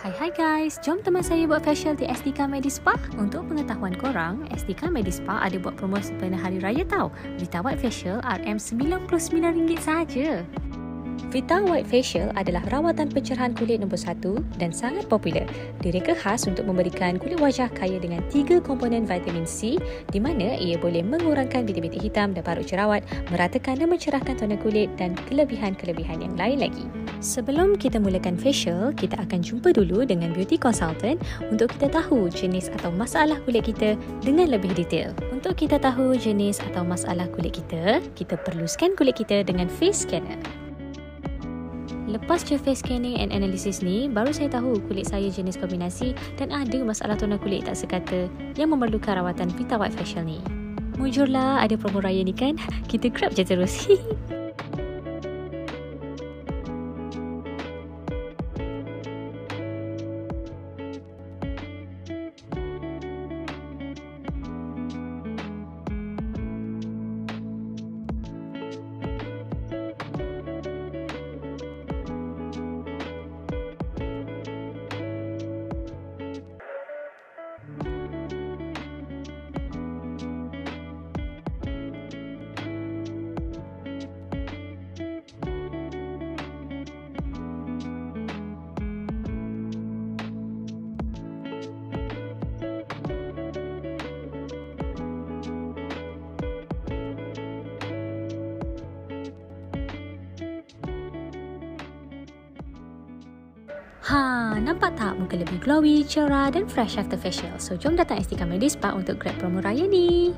Hai guys, jom teman saya buat facial di Estika Medispa. Untuk pengetahuan korang, Estika Medispa ada buat promosi pada Hari Raya tau. Vita White Facial RM99 saja. Vita White Facial adalah rawatan pencerahan kulit nombor 1 dan sangat popular. Direka khas untuk memberikan kulit wajah kaya dengan 3 komponen vitamin C di mana ia boleh mengurangkan bintik-bintik hitam dan parut jerawat, meratakan dan mencerahkan tona kulit dan kelebihan-kelebihan yang lain lagi. Sebelum kita mulakan facial, kita akan jumpa dulu dengan beauty consultant untuk kita tahu jenis atau masalah kulit kita dengan lebih detail. Untuk kita tahu jenis atau masalah kulit kita perlu scan kulit kita dengan face scanner. Lepas je face scanning and analysis ni, baru saya tahu kulit saya jenis kombinasi dan ada masalah tona kulit tak sekata yang memerlukan rawatan Vita White Facial ni. Mujurlah, ada promo raya ni kan? Kita grab je terus. Nampak tak muka lebih glowy, cerah dan fresh after facial? So, jom datang Estika Medispa untuk grab promo raya ni.